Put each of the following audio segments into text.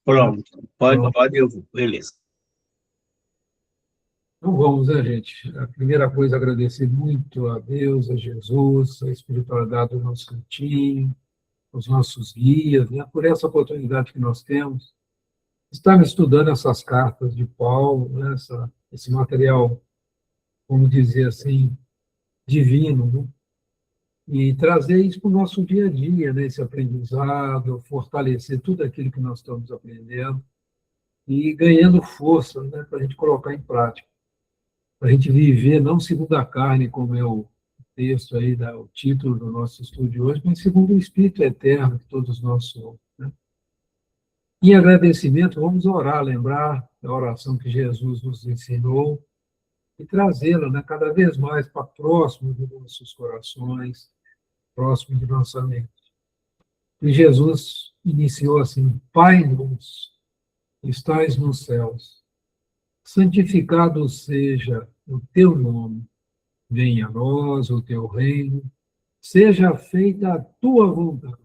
Pronto, Pronto. pode, eu vou. Beleza. Então vamos, né, gente? A primeira coisa, agradecer muito a Deus, a Jesus, a espiritualidade do nosso cantinho, os nossos guias, né, por essa oportunidade que nós temos. Estamos estudando essas cartas de Paulo, né, esse material, vamos dizer assim, divino, né? E trazer isso para o nosso dia a dia, né, esse aprendizado, fortalecer tudo aquilo que nós estamos aprendendo e ganhando força, né, para a gente colocar em prática, para a gente viver não segundo a carne, como é o texto aí, o título do nosso estudo de hoje, mas segundo o Espírito eterno que todos nós somos, né? Em agradecimento, vamos orar, lembrar da oração que Jesus nos ensinou e trazê-la, né, cada vez mais para próximo dos nossos corações, próximo de nossa mente. E Jesus iniciou assim: Pai nosso, que estais nos céus, santificado seja o teu nome, venha a nós o teu reino, seja feita a tua vontade,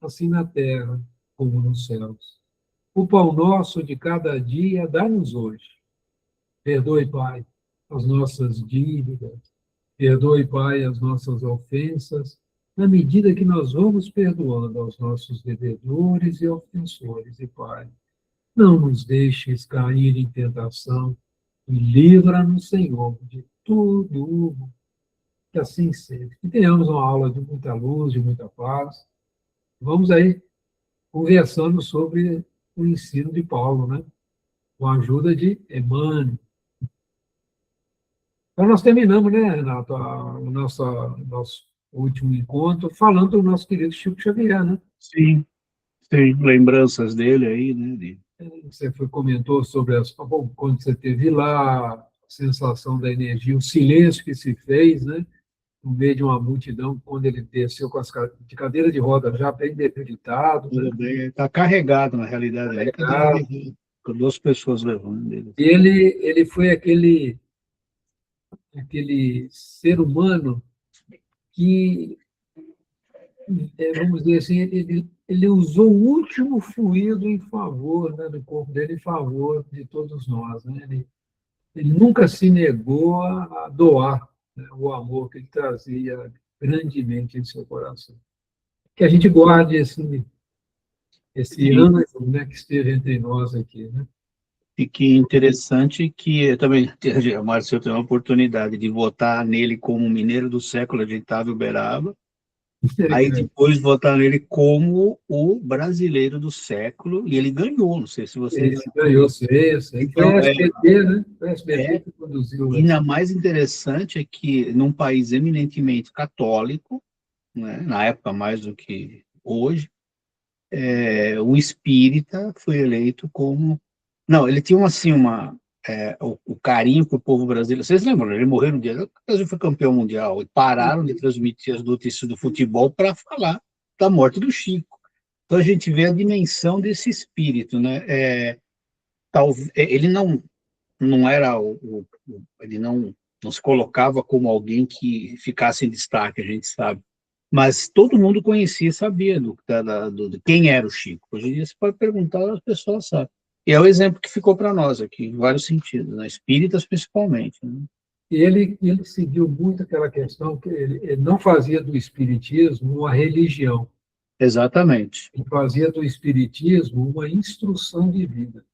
assim na terra como nos céus. O pão nosso de cada dia dá-nos hoje. Perdoe, Pai, as nossas dívidas, perdoe, Pai, as nossas ofensas, na medida que nós vamos perdoando aos nossos devedores e ofensores. E, Pai, não nos deixes cair em tentação e livra-nos, Senhor, de tudo, que assim seja. Que tenhamos uma aula de muita luz, de muita paz. Vamos aí conversando sobre o ensino de Paulo, né? Com a ajuda de Emmanuel. Então, nós terminamos, né, Renato, o nosso último encontro, falando do nosso querido Chico Xavier, né? Sim, sim, lembranças dele aí, né? Você comentou sobre bom, quando você esteve lá, a sensação da energia, o silêncio que se fez, né? No meio de uma multidão, quando ele desceu de cadeira de roda, já bem debilitado, né? Tudo bem, está carregado, na realidade, ele está Carregado. carregado, com duas pessoas levando ele. E ele foi aquele ser humano que, vamos dizer assim, ele usou o último fluido em favor, né, do corpo dele, em favor de todos nós, né? Ele nunca se negou a doar, né, o amor que ele trazia grandemente em seu coração. Que a gente guarde esse E, anjo, né, que esteja entre nós aqui, né? e que interessante que eu também, o Márcio tem uma oportunidade de votar nele como mineiro do século de Otávio Uberaba, aí depois votar nele como o brasileiro do século, e ele ganhou, não sei se vocês... Ele ganhou, eu sei. Foi Então, a SBT, né? Foi a SBT é, que produziu e esse. ainda mais interessante é que num país eminentemente católico, né, na época mais do que hoje, o espírita foi eleito como... Não, ele tinha assim o carinho que o povo brasileiro... Vocês lembram, ele morreu no dia que o Brasil foi campeão mundial, e pararam de transmitir as notícias do futebol para falar da morte do Chico. Então a gente vê a dimensão desse espírito, né? Ele não era ele não se colocava como alguém que ficasse em destaque, a gente sabe. Mas todo mundo conhecia e sabia de quem era o Chico. Hoje em dia você pode perguntar, as pessoas sabem. E é o exemplo que ficou para nós aqui, em vários sentidos, né? Espíritas principalmente, né? E ele seguiu muito aquela questão que ele não fazia do espiritismo uma religião, Exatamente. ele fazia do espiritismo uma instrução de vida.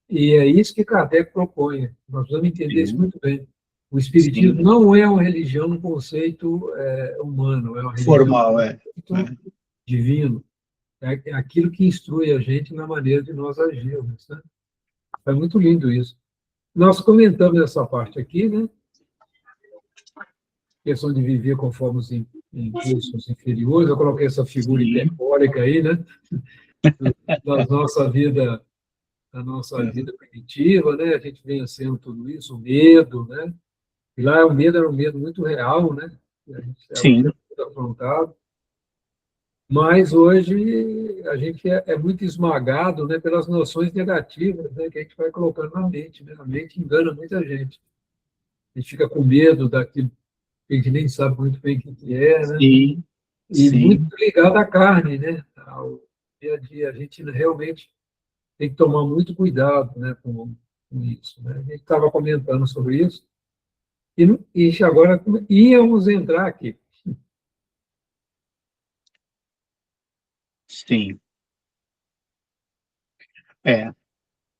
E é isso que Kardec propõe. Nós precisamos entender isso Sim, muito bem. O sim. espiritismo não é uma religião no conceito humano, é uma religião Formal, no é. conceito divino. É aquilo que instrui a gente na maneira de nós agirmos, né? É muito lindo isso. Nós comentamos essa parte aqui, né? Questão de viver conforme os impulsos inferiores. Eu coloquei essa figura Sim. hiperbólica aí, né? Da nossa vida primitiva, né? A gente vencendo tudo isso, o medo, né? E lá o medo era um medo muito real, né? A gente era o Sim. tempo todo afrontado. Mas hoje a gente é muito esmagado, né, pelas noções negativas, né, que a gente vai colocando na mente, né? A mente engana muita gente. A gente fica com medo daquilo que a gente nem sabe muito bem o que é, né? Sim. E muito Sim. ligado à carne, né? Ao dia a dia. A gente realmente tem que tomar muito cuidado, né, com isso, né? A gente estava comentando sobre isso, e agora íamos entrar aqui. Sim. É,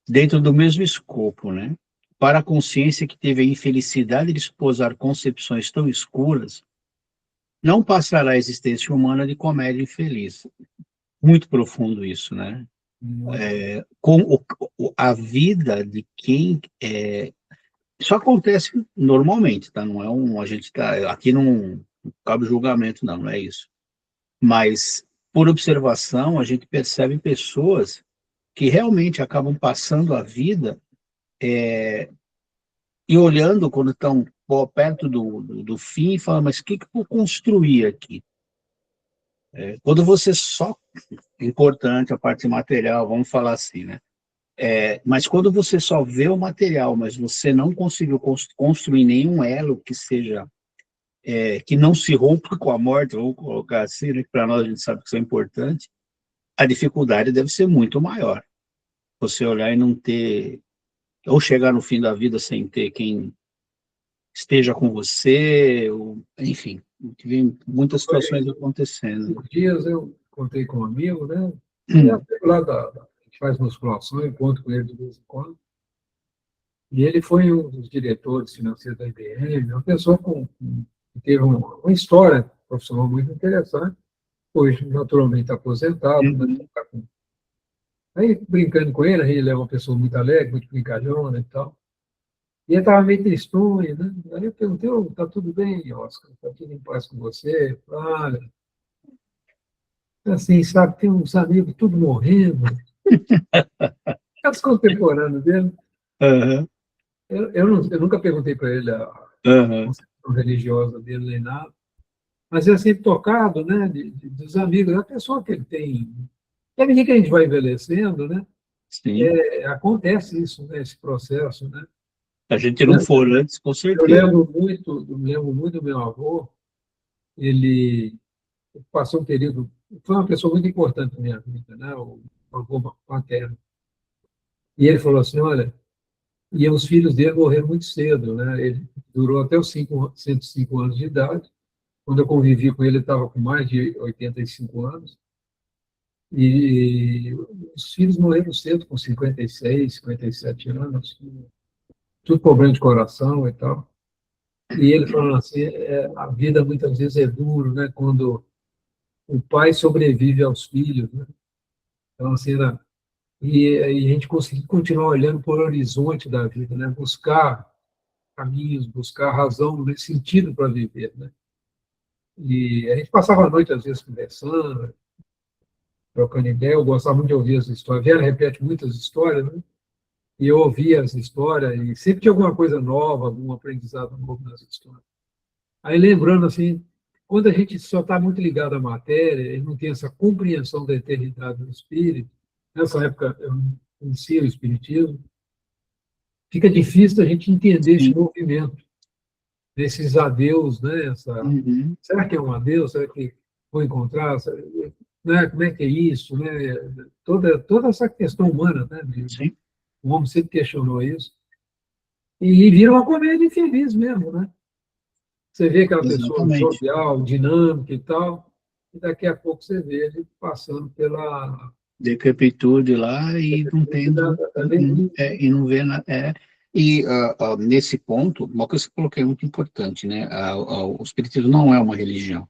dentro do mesmo escopo, né? Para a consciência que teve a infelicidade de esposar concepções tão escuras, não passará a existência humana de comédia infeliz. Muito profundo isso, né? Com a vida de quem isso acontece normalmente, tá? Não é a gente tá aqui não cabe julgamento, não, não é isso. Mas por observação a gente percebe pessoas que realmente acabam passando a vida e olhando quando estão perto do fim e falando, mas o que eu construí aqui? Quando você só importante a parte material, vamos falar assim, né? Mas quando você só vê o material, mas você não conseguiu construir nenhum elo que seja, que não se rompa com a morte, vamos colocar assim, né, que para nós a gente sabe que isso é importante, a dificuldade deve ser muito maior. Você olhar e não ter, ou chegar no fim da vida sem ter quem esteja com você, ou, enfim, tive muitas situações acontecendo. Esses dias eu contei com um amigo, né? É Hum, lá a gente faz musculação, eu encontro com ele de vez em quando. E ele foi um dos diretores financeiros da IBM, uma pessoa que teve uma história profissional muito interessante. Hoje, naturalmente, aposentado, né? uhum, Aí, brincando com ele, ele é uma pessoa muito alegre, muito brincalhona e tal. E ele estava meio tristonho, né? Aí eu perguntei, "Ô, tá tudo bem, Oscar? Tá tudo em paz com você?" Olha, assim, sabe, tem uns amigos tudo morrendo. Os contemporâneos dele. aham, Eu nunca perguntei para ele a aham, concepção religiosa dele nem nada, mas é sempre tocado, né, dos amigos, da pessoa que ele tem. E à medida que a gente vai envelhecendo, né, sim. acontece isso, né, esse processo, né. A gente não for antes, com Eu certeza. lembro muito do meu avô. Ele passou um período, foi uma pessoa muito importante na minha vida, né, o avô paterno. E ele falou assim, olha, e os filhos dele morreram muito cedo, né? Ele durou até os 105 anos de idade. Quando eu convivi com ele, ele estava com mais de 85 anos. E os filhos morreram cedo, com 56, 57 anos, tudo problema de coração e tal. E ele falando assim, a vida muitas vezes é duro, né? Quando o pai sobrevive aos filhos, né? Então, assim, e a gente conseguir continuar olhando para o horizonte da vida, né? Buscar caminhos, buscar razão, né? Sentido para viver, né? E a gente passava a noite, às vezes, conversando, trocando ideia. Eu gostava muito de ouvir as histórias. Ela repete muitas histórias, né? E eu ouvia as histórias e sempre tinha alguma coisa nova, algum aprendizado novo nas histórias. Aí lembrando assim, quando a gente só está muito ligado à matéria e não tem essa compreensão da eternidade do espírito, nessa época eu não conhecia o espiritismo, fica difícil a gente entender esse Sim. movimento, desses adeus, né? Uhum, Será que é um adeus? Será que vou encontrar? Né? Como é que é isso? Né? Toda essa questão humana, né? sim, O homem sempre questionou isso. E vira uma comédia infeliz mesmo, né? Você vê aquela pessoa exatamente. jovial, dinâmica e tal, e daqui a pouco você vê ele passando pela Decrepitude lá e não tendo, da velhice. e não vê, e nesse ponto, uma coisa que eu coloquei muito importante, né? O Espiritismo não é uma religião.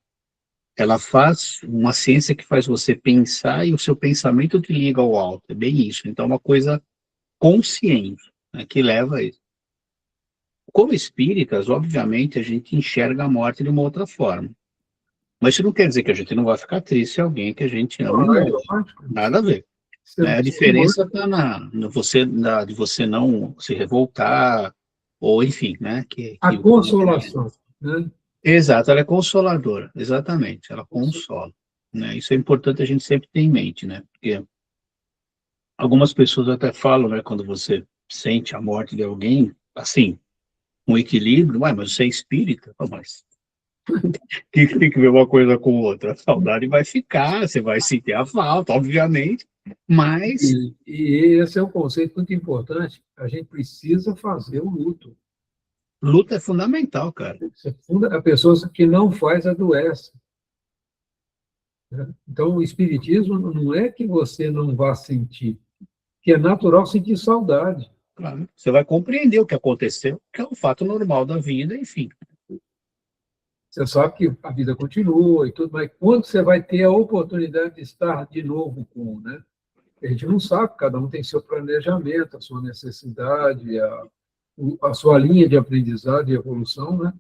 Ela faz uma ciência que faz você pensar e o seu pensamento te liga ao alto. É bem isso. Então, é uma coisa consciente, né, que leva a isso. Como espíritas, obviamente, a gente enxerga a morte de uma outra forma. Mas isso não quer dizer que a gente não vai ficar triste se alguém que a gente ama Não, é morre. lógico. Nada a ver. Né? A Ser humano, diferença está de você não se revoltar, ou enfim, né? a consolação, né? Exato, ela é consoladora, exatamente, ela consola. Né? Isso é importante a gente sempre ter em mente, né? Porque algumas pessoas até falam, né, quando você sente a morte de alguém, assim, um equilíbrio, mas você é espírita, mas que tem que ver uma coisa com outra? A saudade vai ficar, você vai sentir a falta, obviamente, Mas... E esse é um conceito muito importante. A gente precisa fazer o luto. Luta é fundamental, cara. A pessoa que não faz adoece. Né? Então, o espiritismo não é que você não vá sentir, que é natural sentir saudade. Claro. Você vai compreender o que aconteceu, que é um fato normal da vida, enfim. Você sabe que a vida continua e tudo, mas quando você vai ter a oportunidade de estar de novo com, né? A gente não sabe, cada um tem seu planejamento, a sua necessidade, a sua linha de aprendizado e evolução, né?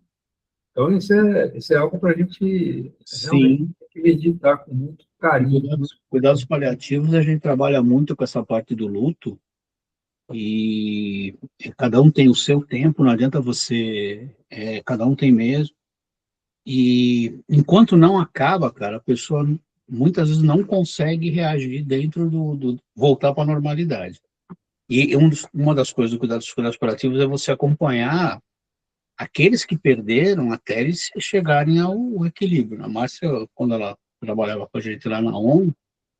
Então, isso é algo para a gente realmente meditar com muito carinho. Cuidados paliativos, a gente trabalha muito com essa parte do luto, e cada um tem o seu tempo, não adianta você... cada um tem mesmo. E enquanto não acaba, cara, a pessoa muitas vezes não consegue reagir dentro voltar para a normalidade. E uma das coisas do cuidado dos cuidados paliativos é você acompanhar aqueles que perderam até eles chegarem ao equilíbrio. A Márcia, quando ela trabalhava com a gente lá na ONU,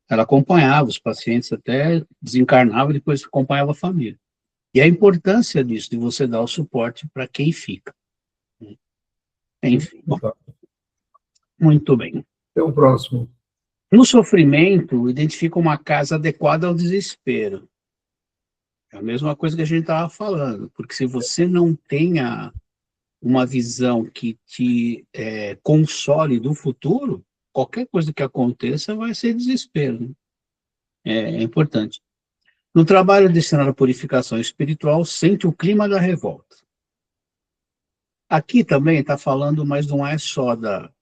ela acompanhava os pacientes até desencarnava e depois acompanhava a família. E a importância disso, de você dar o suporte para quem fica. Enfim, bom, muito bem. Até o próximo. No sofrimento, identifica uma casa adequada ao desespero. É a mesma coisa que a gente estava falando, porque se você não tenha uma visão que te console do futuro, qualquer coisa que aconteça vai ser desespero. Né? É importante. No trabalho destinado à purificação espiritual, sente o clima da revolta. Aqui também está falando, mas não é só da...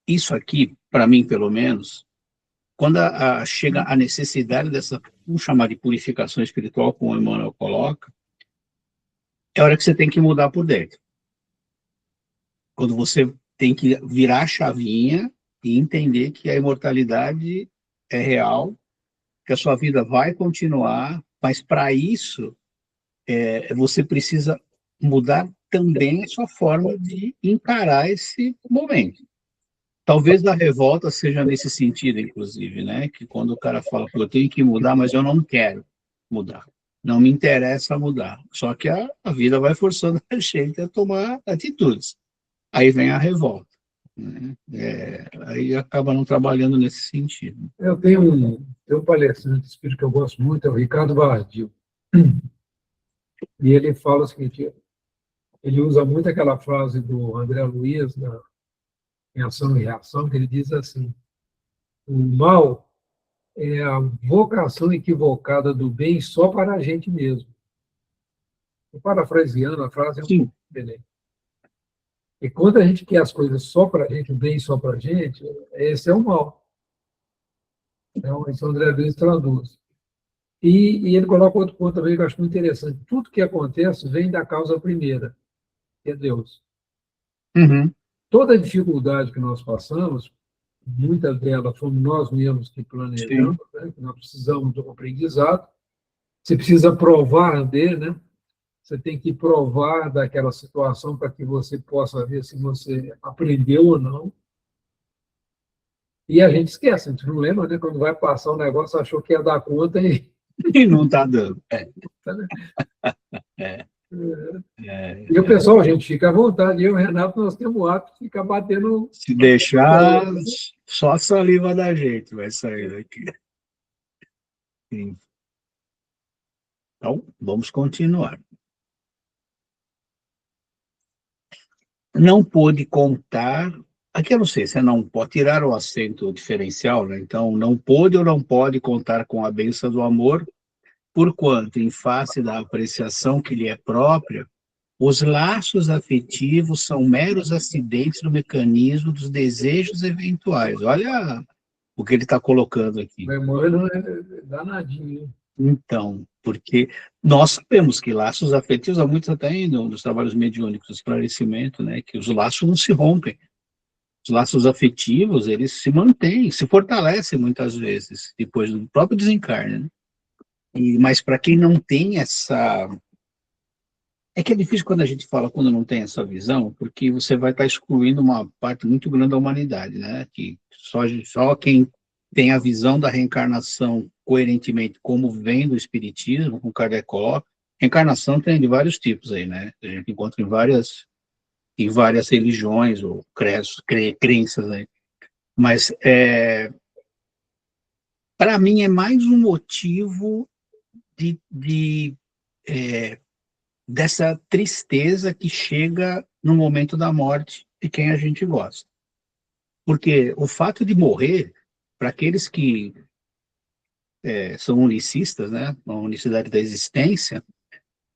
isso aqui, para mim, pelo menos, quando chega a necessidade dessa, vamos chamar de purificação espiritual, como o Emmanuel coloca, é a hora que você tem que mudar por dentro. Quando você tem que virar a chavinha e entender que a imortalidade é real, que a sua vida vai continuar, mas para isso você precisa mudar também a sua forma de encarar esse momento. Talvez a revolta seja nesse sentido, inclusive, né? Que quando o cara fala, eu tenho que mudar, mas eu não quero mudar. Não me interessa mudar. Só que a vida vai forçando a gente a tomar atitudes. Aí vem a revolta. Né? Aí acaba não trabalhando nesse sentido. Eu tenho um palestrante espírita que eu gosto muito, é o Ricardo Bardil. E ele fala o seguinte, ele usa muito aquela frase do André Luiz, em Ação e Reação, que ele diz assim, o mal é a vocação equivocada do bem só para a gente mesmo. Eu parafraseando, a frase é um pouco diferente. E quando a gente quer as coisas só para a gente, o bem só para a gente, esse é o mal. Então, esse André Luiz traduz. E ele coloca outro ponto também que eu acho muito interessante. Tudo que acontece vem da causa primeira, que é Deus. Uhum. Toda dificuldade que nós passamos, muitas delas fomos nós mesmos que planejamos, né? Que nós precisamos do aprendizado. Você precisa provar dele, né? Você tem que provar daquela situação para que você possa ver se você aprendeu ou não. E a gente esquece, a gente não lembra, né? Quando vai passar um negócio, achou que ia dar conta e não está dando. E o pessoal, a gente fica à vontade. Eu e o Renato, nós temos o hábito de ficar batendo... Se deixar, só a saliva da gente vai sair daqui. Sim. Então, vamos continuar. Não pôde contar... Aqui eu não sei, você não pode tirar o acento diferencial, né? Então, não pôde ou não pode contar com a bênção do amor, porquanto, em face da apreciação que lhe é própria, os laços afetivos são meros acidentes no mecanismo dos desejos eventuais. Olha o que ele está colocando aqui. Memória é danadinho. Então, porque nós sabemos que laços afetivos, há muitos até nos trabalhos mediúnicos, esclarecimento, né, que os laços não se rompem. Os laços afetivos, eles se mantêm, se fortalecem muitas vezes, depois do próprio desencarne. Né? Mas para quem não tem É que é difícil quando a gente fala, quando não tem essa visão, porque você vai estar excluindo uma parte muito grande da humanidade, né? Que só quem tem a visão da reencarnação coerentemente, como vem do Espiritismo, como Kardec coloca, reencarnação tem de vários tipos aí, né? A gente encontra em várias religiões ou crenças aí. Mas, para mim, é mais um motivo de dessa tristeza que chega no momento da morte de quem a gente gosta. Porque o fato de morrer, para aqueles que são unicistas, né, a unicidade da existência,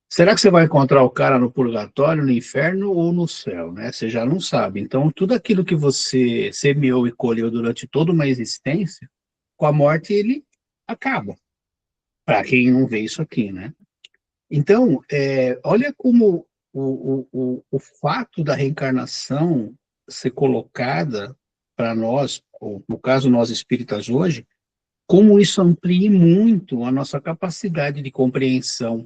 será que você vai encontrar o cara no purgatório, no inferno ou no céu, né? Você já não sabe. Então, tudo aquilo que você semeou e colheu durante toda uma existência, com a morte ele acaba. Para quem não vê isso aqui, né? Então, olha como o fato da reencarnação ser colocada para nós, ou no caso nós espíritas hoje, como isso amplia muito a nossa capacidade de compreensão,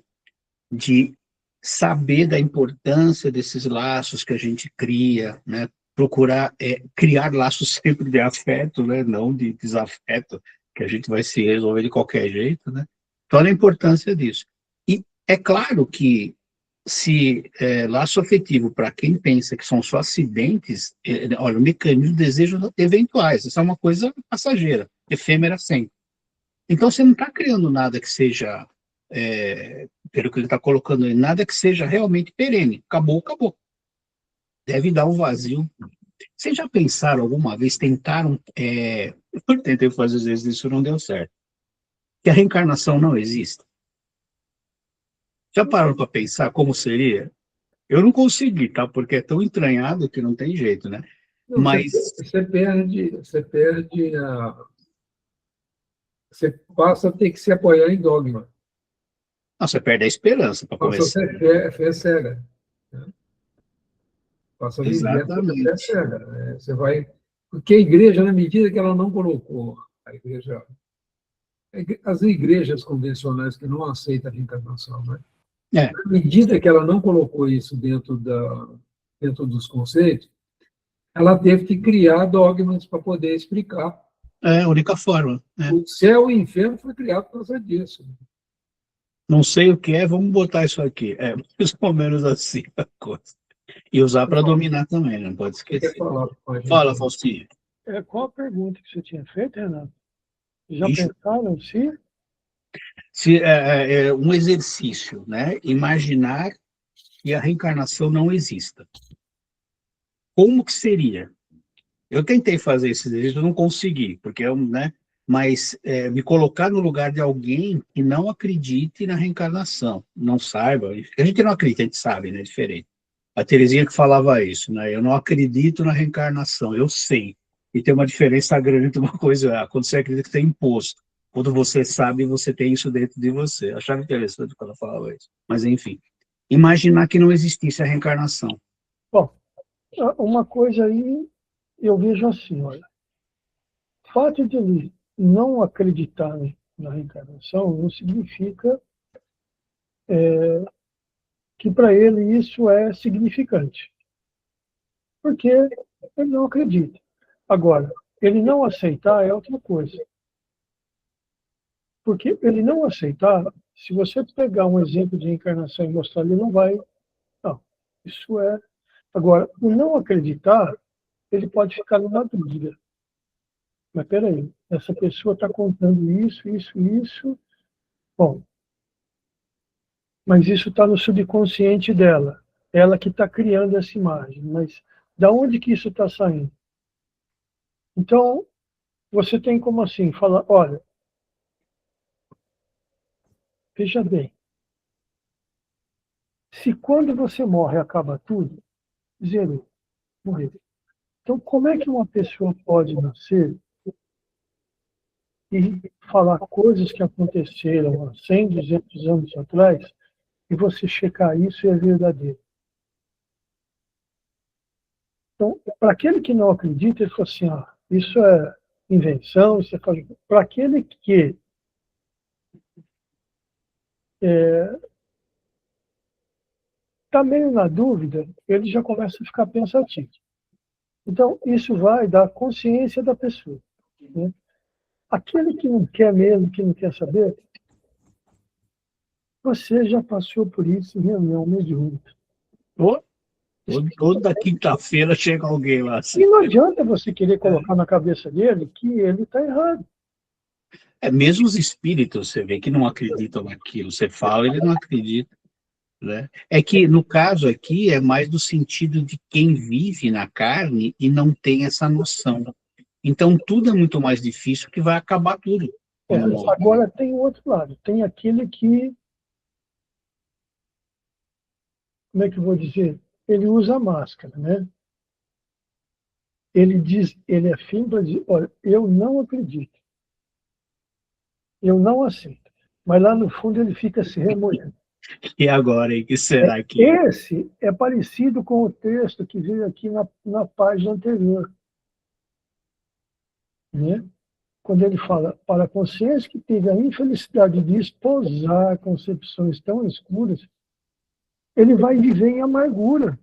de saber da importância desses laços que a gente cria, né? Procurar criar laços sempre de afeto, né? Não de desafeto, que a gente vai se resolver de qualquer jeito, né? Então, olha a importância disso. E é claro que se laço afetivo, para quem pensa que são só acidentes, olha, o mecanismo de desejo eventuais, isso é uma coisa passageira, efêmera sempre. Então, você não está criando nada que seja, pelo que ele está colocando aí, nada que seja realmente perene. Acabou, acabou. Deve dar um vazio. Vocês já pensaram alguma vez, tentaram, eu tentei fazer às vezes isso não deu certo, que a reencarnação não existe? Já pararam para pensar como seria? Eu não consegui, tá? Porque é tão entranhado que não tem jeito, né? Não, Mas você passa a ter que se apoiar em dogma, não, você perde a esperança para passa a começar. ser fé cega, né? Passa a viver essa fé Exatamente. cega, né? Você vai, porque a igreja, na medida que ela não colocou, a igreja, as igrejas convencionais que não aceitam a reencarnação, né? É, Na medida que ela não colocou isso dentro dos conceitos, ela teve que criar dogmas para poder explicar. é a única forma, né? O céu e o inferno foi criado por causa disso. Não sei o que é, vamos botar isso aqui. É mais ou menos assim a coisa. E usar para dominar também, não pode Você quer esquecer. falar com a Fala, gente? Faustinho. Qual a pergunta que você tinha feito, Renato? Já Ixi, pensaram se? se, é um exercício, né? Imaginar que a reencarnação não exista. Como que seria? Eu tentei fazer esse exercício, não consegui, porque né? Mas me colocar no lugar de alguém que não acredite na reencarnação, não saiba. A gente não acredita, a gente sabe, né? É diferente. A Terezinha que falava isso, né? Eu não acredito na reencarnação, eu sei. E tem uma diferença grande entre uma coisa, quando você acredita que tem imposto. Quando você sabe, você tem isso dentro de você. Eu achava interessante quando ela falava isso. Mas, enfim, imaginar que não existisse a reencarnação. Bom, uma coisa aí eu vejo assim, olha, o fato de ele não acreditar na reencarnação não significa que para ele isso é significante, porque ele não acredita. Agora, ele não aceitar é outra coisa, porque ele não aceitar, se você pegar um exemplo de reencarnação e mostrar, ele não vai, não, isso é. Agora, o não acreditar, ele pode ficar numa dúvida. Mas peraí, essa pessoa está contando isso, isso, isso. Bom, mas isso está no subconsciente dela. Ela que está criando essa imagem. Mas da onde que isso está saindo? Então, você tem como assim, falar, olha, veja bem, se quando você morre acaba tudo, zerou, morreu. Então, como é que uma pessoa pode nascer e falar coisas que aconteceram há 100, 200 anos atrás e você checar isso e é verdadeiro? Então, para aquele que não acredita, ele fala assim, isso é invenção, isso é... Para aquele que é, está meio na dúvida, ele já começa a ficar pensativo. Então, isso vai da consciência da pessoa, né? Aquele que não quer mesmo, que não quer saber, você já passou por isso em reunião mediúnica. Toda quinta-feira chega alguém lá. Assim. E não adianta você querer colocar na cabeça dele que ele está errado. Mesmo os espíritos, você vê que não acreditam naquilo. Você fala, ele não acredita. Né? É que, no caso aqui, é mais do sentido de quem vive na carne e não tem essa noção. Então, tudo é muito mais difícil, que vai acabar tudo. Agora tem o outro lado. Tem aquele que, como é que eu vou dizer? Ele usa máscara, né? Ele diz, ele é firme para dizer, olha, eu não acredito. Eu não aceito. Mas lá no fundo ele fica se remoendo. E agora, hein? Que será que... Esse é parecido com o texto que veio aqui na página anterior. Né? Quando ele fala, para a consciência que teve a infelicidade de esposar concepções tão escuras, ele vai viver em amargura.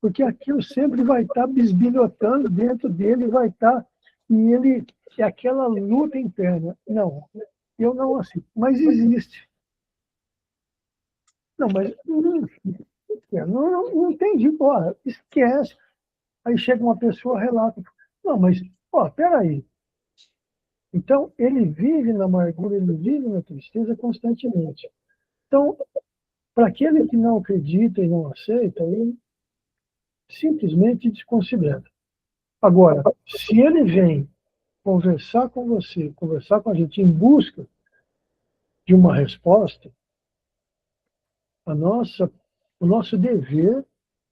Porque aquilo sempre vai estar bisbilhotando dentro dele, vai estar... E ele... É aquela luta interna. Não, eu não aceito. Mas existe. Não, mas não entendi. Porra, esquece. Aí chega uma pessoa, relata. Não, mas, peraí. Então, ele vive na amargura, ele vive na tristeza constantemente. Então, para aquele que não acredita e não aceita, ele simplesmente desconsidera. Agora, se ele vem conversar com você, conversar com a gente em busca de uma resposta, o nosso dever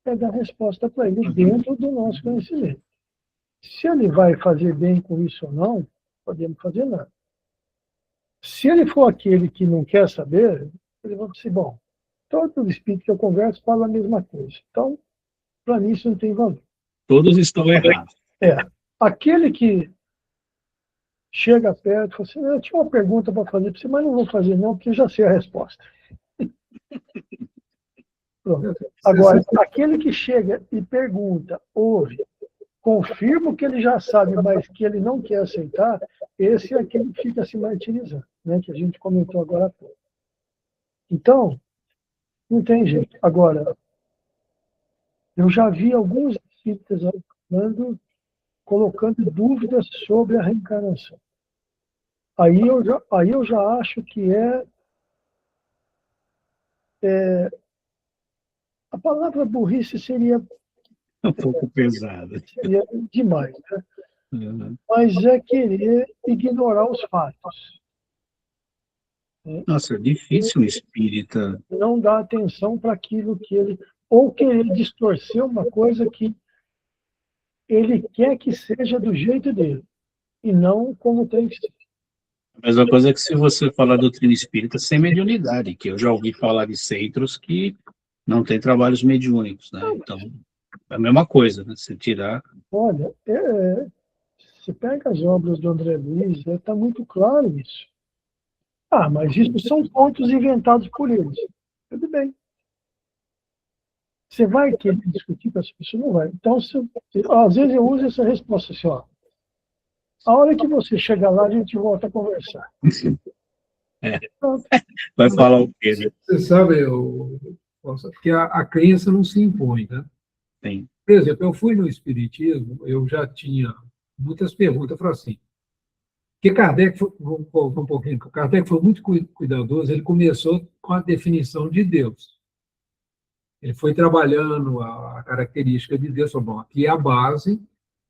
é dar resposta para ele dentro do nosso conhecimento. Se ele vai fazer bem com isso ou não, podemos fazer nada. Se ele for aquele que não quer saber, ele vai dizer, bom, todo espírito que eu converso fala a mesma coisa. Então, para mim, isso não tem valor. Todos estão errados. Aquele que chega perto e fala assim, eu tinha uma pergunta para fazer para você, mas não vou fazer não, porque eu já sei a resposta. Pronto. Agora, aquele que chega e pergunta, ouve, confirma o que ele já sabe, mas que ele não quer aceitar, esse é aquele que fica se martirizando, né, que a gente comentou agora há pouco. Então, não tem jeito. Agora, eu já vi alguns espíritas colocando dúvidas sobre a reencarnação. Aí eu já acho que a palavra burrice seria um pouco pesada. Seria demais, né? Mas é querer ignorar os fatos. Nossa, é difícil o espírita. Não dar atenção para aquilo que ele... Ou querer distorcer uma coisa que ele quer que seja do jeito dele, e não como tem que ser. A mesma coisa é que se você falar doutrina espírita sem mediunidade, que eu já ouvi falar de centros que não tem trabalhos mediúnicos, né? Então, é a mesma coisa, né? Você tirar... Olha, você pega as obras do André Luiz, está muito claro isso. Mas isso são pontos inventados por eles. Tudo bem. Você vai querer discutir com essa pessoa? Não vai. Então, às vezes eu uso essa resposta assim, a hora que você chegar lá, a gente volta a conversar. Vai falar o quê, né? Você sabe, que a crença não se impõe, né? Sim. Por exemplo, eu fui no Espiritismo, eu já tinha muitas perguntas. Eu falei assim, porque Kardec Kardec foi muito cuidadoso, ele começou com a definição de Deus. Ele foi trabalhando a característica de Deus, falou, bom, aqui é a base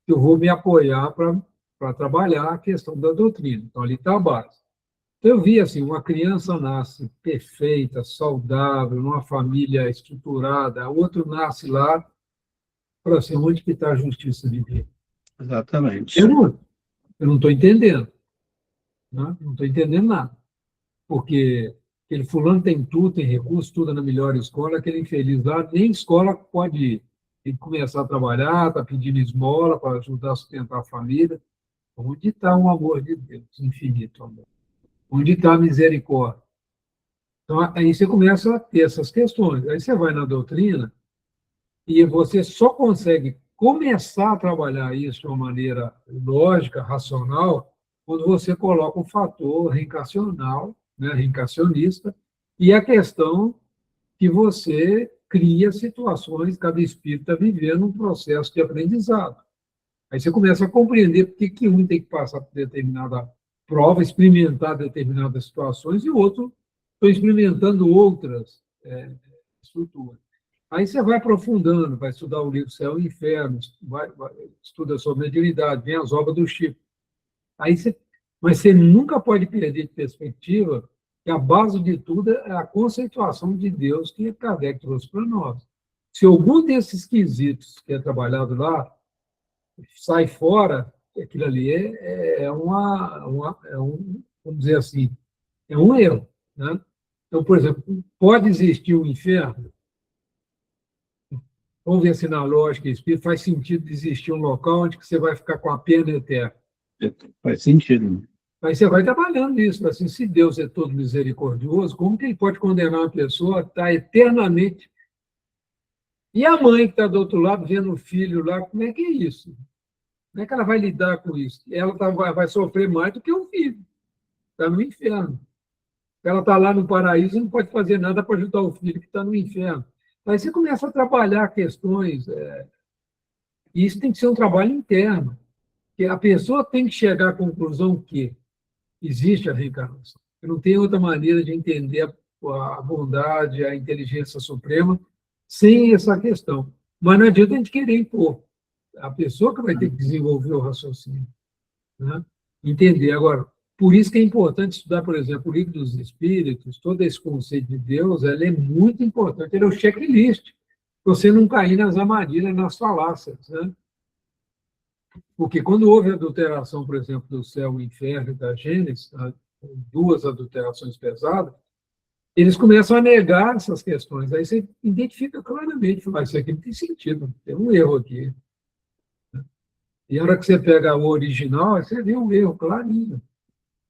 que eu vou me apoiar para trabalhar a questão da doutrina. Então, ali está a base. Então, eu vi assim, uma criança nasce perfeita, saudável, numa família estruturada, outro nasce lá, fala assim, onde que está a justiça de Deus? Exatamente. Eu não estou entendendo. Né? Não estou entendendo nada. Porque aquele fulano tem tudo, tem recurso, estuda na melhor escola, aquele infeliz lá, nem escola pode ir. Tem que começar a trabalhar, está pedindo esmola para ajudar a sustentar a família. Onde está o amor de Deus, infinito amor? Onde está a misericórdia? Então, aí você começa a ter essas questões. Aí você vai na doutrina e você só consegue começar a trabalhar isso de uma maneira lógica, racional, quando você coloca o fator reencarnacional, né, reencarnacionista, e a questão que você cria situações, cada espírito está vivendo um processo de aprendizado. Aí você começa a compreender por que um tem que passar por determinada prova, experimentar determinadas situações, e o outro está experimentando outras estruturas. Aí você vai aprofundando, vai estudar o livro Céu e Inferno, estuda sobre mediunidade, vem as obras do Chico. Mas você nunca pode perder de perspectiva que a base de tudo é a conceituação de Deus que Kardec trouxe para nós. Se algum desses quesitos que é trabalhado lá sai fora, aquilo ali vamos dizer assim, é um erro. Né? Então, por exemplo, pode existir um inferno? Vamos ver se na lógica espírita faz sentido existir um local onde você vai ficar com a pena eterna. Faz sentido. Aí você vai trabalhando isso, assim, se Deus é todo misericordioso, como que ele pode condenar uma pessoa a estar eternamente? E a mãe que está do outro lado, vendo o filho lá, como é que é isso? Como é que ela vai lidar com isso? Ela vai sofrer mais do que o filho. Está no inferno. Ela está lá no paraíso e não pode fazer nada para ajudar o filho que está no inferno. Aí você começa a trabalhar questões, e isso tem que ser um trabalho interno, que a pessoa tem que chegar à conclusão que existe a reencarnação. Não tem outra maneira de entender a bondade, a inteligência suprema, sem essa questão. Mas não adianta a gente querer impor. A pessoa que vai ter que desenvolver o raciocínio. Né? Entender. Agora, por isso que é importante estudar, por exemplo, o Livro dos Espíritos, todo esse conceito de Deus, ele é muito importante, ele é o checklist, para você não cair nas armadilhas, nas falácias. Né? Porque quando houve a adulteração, por exemplo, do céu e inferno e da Gênesis, duas adulterações pesadas, eles começam a negar essas questões. Aí você identifica claramente, fala, isso aqui não tem sentido, tem um erro aqui. E a hora que você pega o original, você vê um erro clarinho.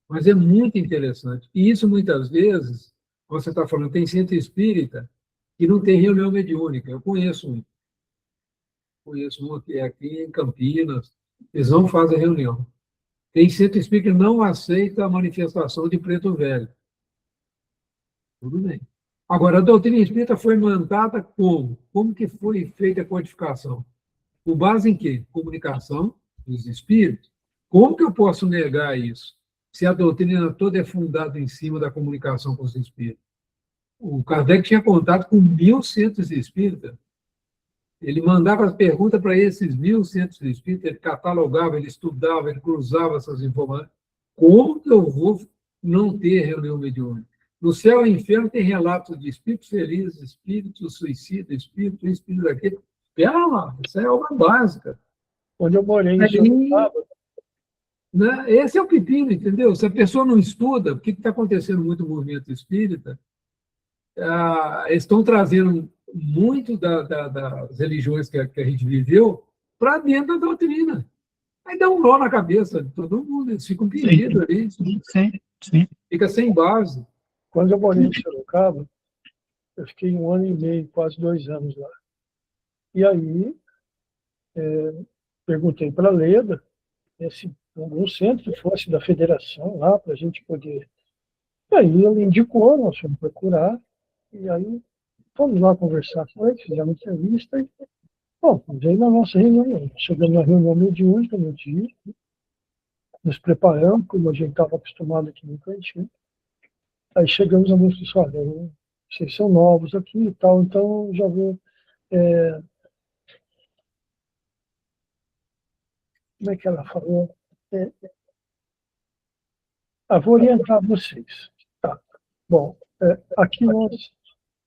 Mas é muito interessante. E isso, muitas vezes, você está falando, tem centro espírita que não tem reunião mediúnica. Eu conheço um. Conheço um que é aqui em Campinas. Eles não fazem reunião. Tem centro espírita que não aceita a manifestação de preto velho. Tudo bem. Agora, a doutrina espírita foi montada como? Como que foi feita a codificação? Com base em quê? Comunicação dos espíritos. Como que eu posso negar isso? Se a doutrina toda é fundada em cima da comunicação com os espíritos. O Kardec tinha contato com 1.000 centros espíritas. Ele mandava as perguntas para esses 1.000 centros espíritas, ele catalogava, ele estudava, ele cruzava essas informações. Como que eu vou não ter reunião mediúnica? No céu e inferno tem relatos de espíritos felizes, espíritos suicidas, espíritos daquele. Espera lá, isso é obra básica. Onde eu morei em Sorocaba, né? Esse é o pepino, entendeu? Se a pessoa não estuda, o que está acontecendo muito no movimento espírita? Eles estão trazendo muito das religiões que a gente viveu para dentro da doutrina. Aí dá um nó na cabeça de todo mundo, eles ficam perdidos ali. Sim. Fica sem base. Quando eu morei em Sorocaba, eu fiquei 1 ano e meio, quase 2 anos lá. E aí, perguntei para a Leda se algum centro fosse da federação lá, para a gente poder. E aí ele indicou, nós fomos procurar, e aí fomos lá conversar com ele, fizemos entrevista, e, bom, veio na nossa reunião. Chegamos na reunião mediúnica no dia, nos preparamos, como a gente estava acostumado aqui no cantinho. Aí chegamos a moça e disse, olha, vocês são novos aqui e tal, então já vou... como é que ela falou? Vou orientar vocês. Tá. Bom, aqui nós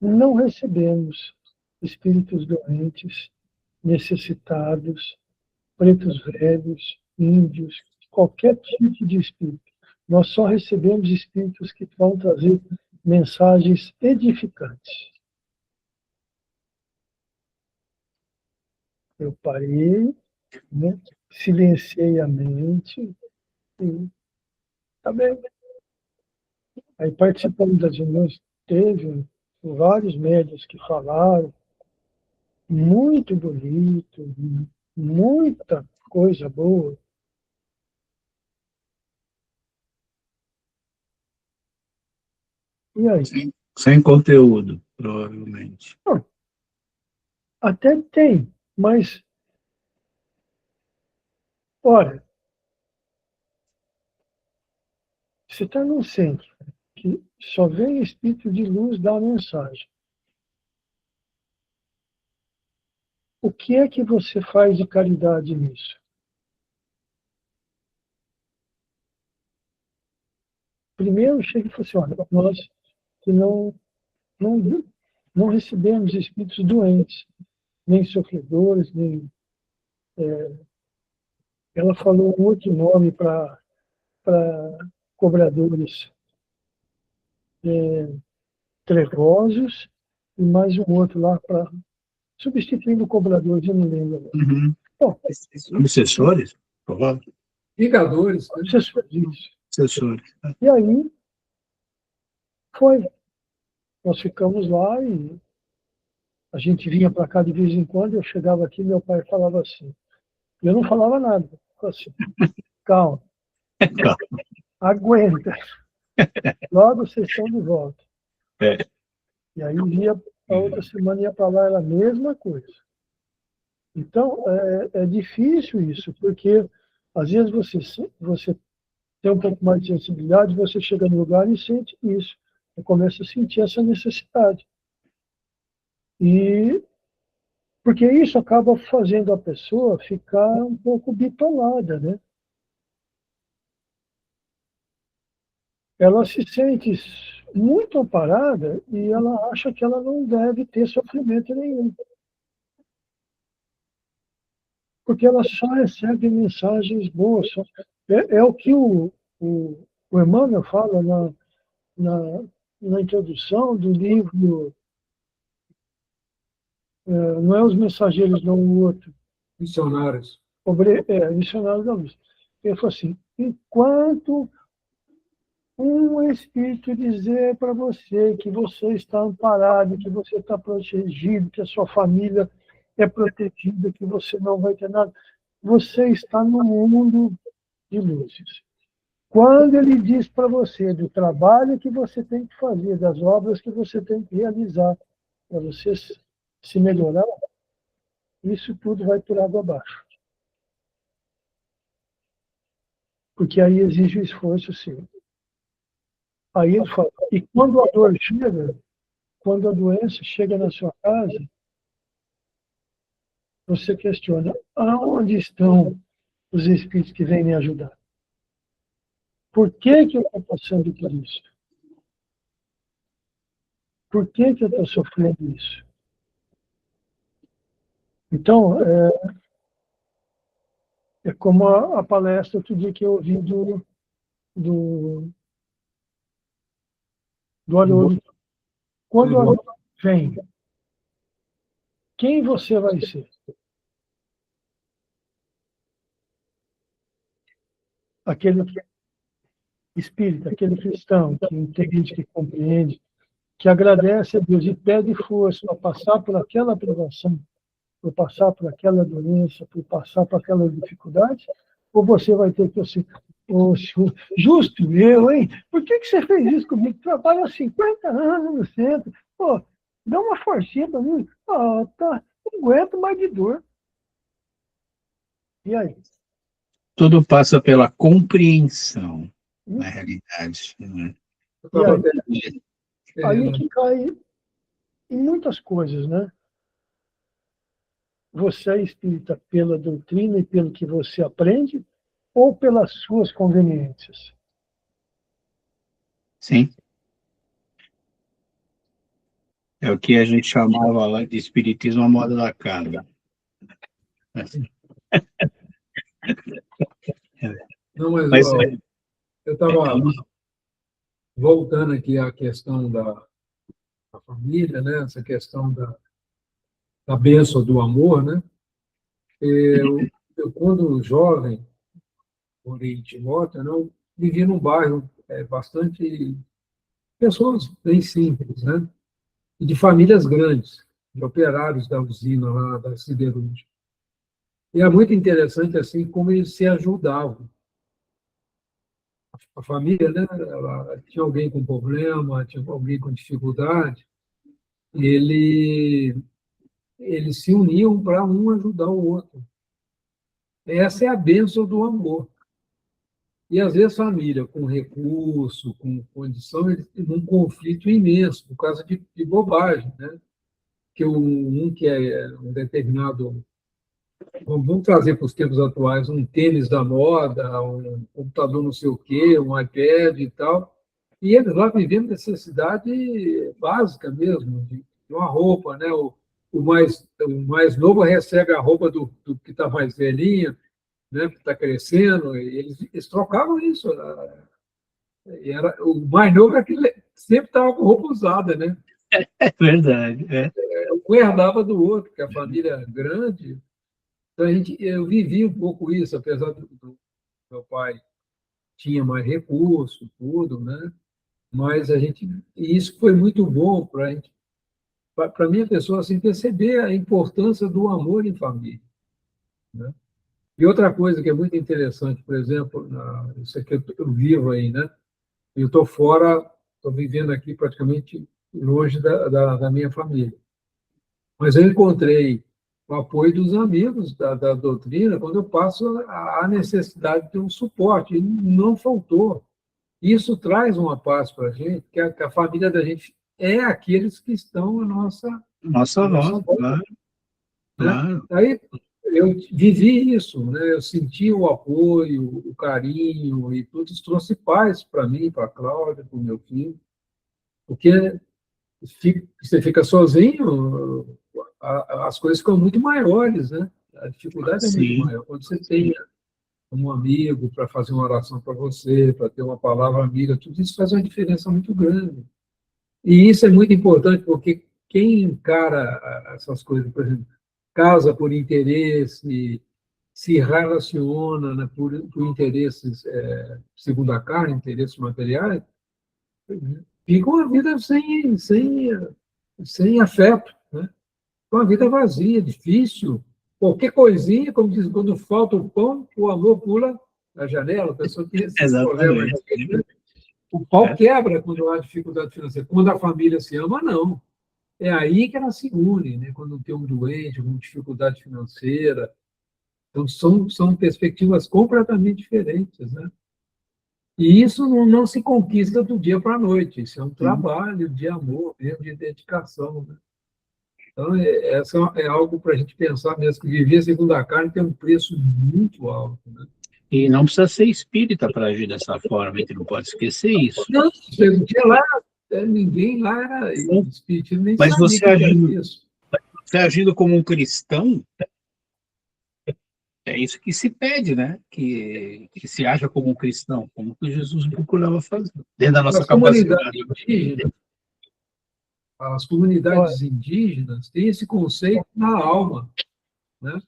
não recebemos espíritos doentes, necessitados, pretos velhos, índios, qualquer tipo de espírito. Nós só recebemos espíritos que vão trazer mensagens edificantes. Eu parei, né, silenciei a mente e tá bem. Aí participamos das reuniões teve vários médios que falaram, muito bonito, muita coisa boa. E aí? Sem conteúdo, provavelmente. Não, até tem, mas, olha, você está num centro que só vem espírito de luz dar a mensagem. O que é que você faz de caridade nisso? Primeiro, chega e fala assim, olha, nós que não, não recebemos espíritos doentes, nem sofredores, nem... ela falou um outro nome para cobradores trevosos, e mais um outro lá para... substituindo cobradores, eu não lembro agora. Uhum. Bom, Obsessores? Provável. Ligadores, né? Obsessores. E aí, foi. Nós ficamos lá e a gente vinha para cá de vez em quando, eu chegava aqui, meu pai falava assim. Eu não falava nada. Eu assim, calma, aguenta. Logo vocês estão de volta. É. E aí ia, a outra semana ia para lá, era a mesma coisa. Então, é difícil isso, porque às vezes você tem um pouco mais de sensibilidade, você chega no lugar e sente isso. Você começa a sentir essa necessidade. E porque isso acaba fazendo a pessoa ficar um pouco bitolada, né? Ela se sente muito amparada e ela acha que ela não deve ter sofrimento nenhum. Porque ela só recebe mensagens boas. É o que o Emmanuel fala na, na introdução do livro, não é Os Mensageiros, não, o outro. Missionários. Missionários da Luz. Ele falou assim, enquanto um espírito dizer para você que você está amparado, que você está protegido, que a sua família é protegida, que você não vai ter nada, você está no mundo de luzes. Quando ele diz para você do trabalho que você tem que fazer, das obras que você tem que realizar, para você se melhorar, isso tudo vai por água abaixo. Porque aí exige o esforço seu. Aí ele fala, e quando a dor chega, quando a doença chega na sua casa, você questiona, aonde estão os espíritos que vêm me ajudar? Por que eu estou passando por isso? Por que eu estou sofrendo isso? Então, é como a palestra outro dia que eu ouvi do Haroldo. Quando o Haroldo vem, quem você vai ser? Aquele espírita, aquele cristão que entende, que compreende, que agradece a Deus e pede força para passar por aquela privação, por passar por aquela doença, por passar por aquela dificuldade, ou você vai ter que assim, justo eu, hein? Por que você fez isso comigo? Trabalho há 50 anos no centro. Pô, dá uma forcinha para mim. Tá, não aguento mais de dor. E aí? Tudo passa pela compreensão, na realidade. Né? E aí que cai em muitas coisas, né? Você é espírita pela doutrina e pelo que você aprende ou pelas suas conveniências? Sim. É o que a gente chamava lá de espiritismo à moda da casa. Não, mas Mas eu estava voltando aqui à questão da família, né? Essa questão da bênção do amor, né? Eu quando jovem, morei em Timóteo, não vivi num bairro bastante pessoas bem simples, né? E de famílias grandes, de operários da usina lá, da siderúrgica. E é muito interessante assim como eles se ajudavam. A família, né? Ela, tinha alguém com problema, tinha alguém com dificuldade, e eles se uniam para um ajudar o outro. Essa é a bênção do amor. E, às vezes, família com recurso, com condição, eles têm um conflito imenso por causa de bobagem, né? Que um que é um determinado... Vamos trazer para os tempos atuais um tênis da moda, um computador não sei o quê, um iPad e tal, e eles lá vivendo necessidade básica mesmo, de uma roupa, né? O mais novo recebe a roupa do que está mais velhinho, né? Que está crescendo, e eles trocavam isso. E o mais novo é que sempre estava com roupa usada, né? É verdade. É. Um herdava do outro, porque a família é grande. Então, eu vivi um pouco isso, apesar do meu pai tinha mais recurso, tudo, né? Mas e isso foi muito bom para minha pessoa, assim, perceber a importância do amor em família, né? E outra coisa que é muito interessante, por exemplo, isso aqui eu vivo aí, né? Eu estou fora, estou vivendo aqui praticamente longe da minha família. Mas eu encontrei o apoio dos amigos da doutrina quando eu passo a necessidade de ter um suporte. E não faltou. Isso traz uma paz para a gente, que a família da gente é aqueles que estão Nossa à nossa voz, volta, claro, né? claro. Aí eu vivi isso, né? Eu senti o apoio, o carinho e tudo. Isso trouxe paz para mim, para a Cláudia, para o meu filho, porque você fica sozinho, as coisas ficam muito maiores, né? A dificuldade é muito Sim, maior. Quando você tem um amigo para fazer uma oração para você, para ter uma palavra amiga, tudo isso faz uma diferença muito grande. E isso é muito importante, porque quem encara essas coisas, por exemplo, casa por interesse, se relaciona, né, por interesses, segundo a carne, interesses materiais, fica uma vida sem afeto, né? Uma vida vazia, difícil. Qualquer coisinha, como diz, quando falta o pão, o amor pula na janela, a pessoa tem esses problemas. exatamente. O pau É, quebra quando há dificuldade financeira. Quando a família se ama, não. É aí que ela se une, né? Quando tem um doente, com dificuldade financeira. Então, são perspectivas completamente diferentes, né? E isso não se conquista do dia para a noite. Isso é um sim. trabalho de amor, mesmo de dedicação, né? Então, essa é algo para a gente pensar mesmo, que viver segundo a carne tem um preço muito alto, né? E não precisa ser espírita para agir dessa forma, a gente não pode esquecer isso. Não, não tinha lá, ninguém lá era espiritismo, nem Mas sabia que era isso. você agindo como um cristão, é isso que se pede, né? Que se haja como um cristão, como que Jesus procurava fazer, dentro da nossa As comunidades capacidade. indígenas, as Olha, comunidades indígenas têm esse conceito na alma, né?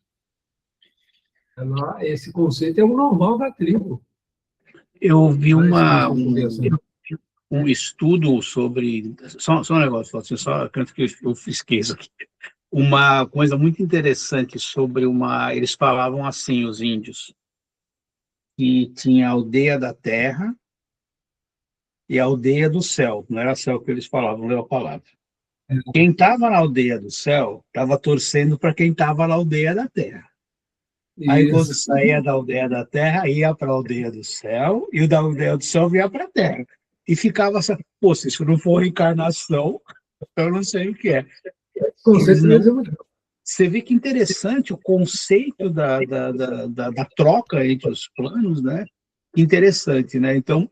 Esse conceito é o normal da tribo. Eu vi Não é isso que nós estamos conversando. um estudo sobre. Só um negócio, assim, só canto que eu esqueço aqui. Uma coisa muito interessante sobre uma. Eles falavam assim, os índios, que tinha a aldeia da terra e a aldeia do céu. Não era céu que eles falavam, não leu a palavra. Quem estava na aldeia do céu estava torcendo para quem estava na aldeia da terra. Aí, quando Isso. saía da aldeia da terra, ia para a aldeia do céu, e o da aldeia do céu vinha para a terra. E ficava assim, pô, se isso não for reencarnação, eu não sei o que é. Esse Eles conceito não. mesmo é muito... Você vê que interessante o conceito da troca entre os planos, né? Interessante, né? Então,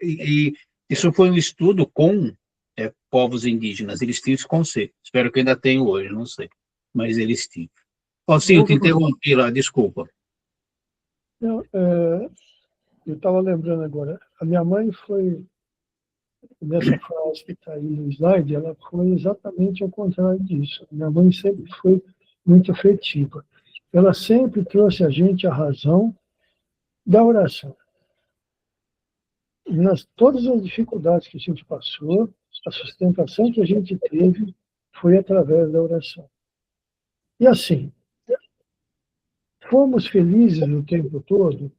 isso foi um estudo com povos indígenas, eles tinham esse conceito. Espero que ainda tenham hoje, não sei. Mas eles tinham. Ó, sim, eu te interrompi lá, desculpa. eu estava lembrando agora, a minha mãe foi, nessa frase que está aí no slide, ela foi exatamente ao contrário disso. Minha mãe sempre foi muito afetiva. Ela sempre trouxe a gente a razão da oração. todas as dificuldades que a gente passou, a sustentação que a gente teve foi através da oração. E assim, fomos felizes o tempo todo?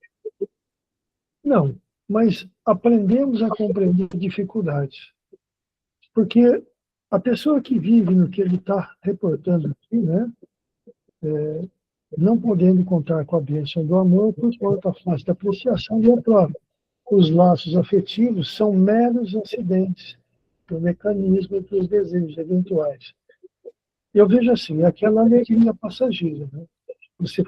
Não, mas aprendemos a compreender dificuldades. Porque a pessoa que vive no que ele está reportando aqui, né, não podendo contar com a bênção do amor, por conta fácil da apreciação e a prova. Os laços afetivos são meros acidentes do mecanismo entre os desejos eventuais. Eu vejo assim, aquela alegria passageira, né? Você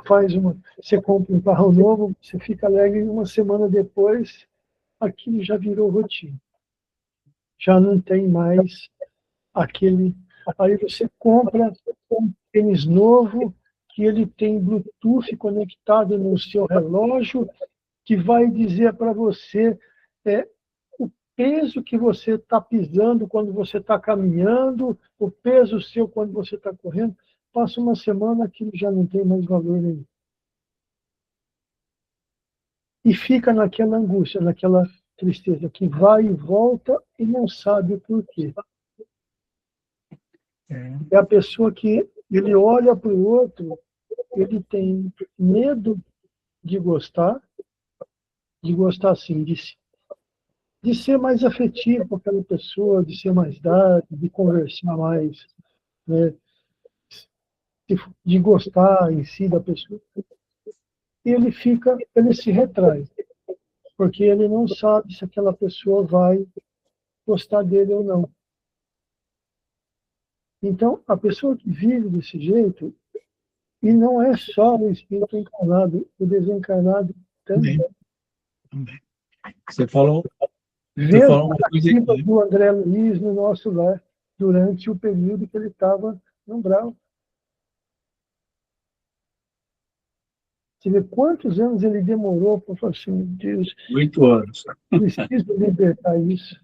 compra um carro novo, você fica alegre, uma semana depois, aquilo já virou rotina. Já não tem mais aquele... Aí você compra um tênis novo, que ele tem Bluetooth conectado no seu relógio, que vai dizer para você o peso que você está pisando quando você está caminhando, o peso seu quando você está correndo. Passa uma semana, aquilo já não tem mais valor nenhum. E fica naquela angústia, naquela tristeza, que vai e volta e não sabe o porquê. É a pessoa que ele olha para o outro, ele tem medo de gostar assim, de ser mais afetivo com aquela pessoa, de ser mais dado, de conversar mais, né, de gostar em si da pessoa. E ele se retrai, porque ele não sabe se aquela pessoa vai gostar dele ou não. Então, a pessoa que vive desse jeito, e não é só o espírito encarnado, o desencarnado também. Você falou Mesmo uma a coisa vida aqui. do André Luiz no nosso lar, durante o período que ele estava no umbral. Você vê quantos anos ele demorou para falar assim, Deus, 8 anos. preciso libertar isso.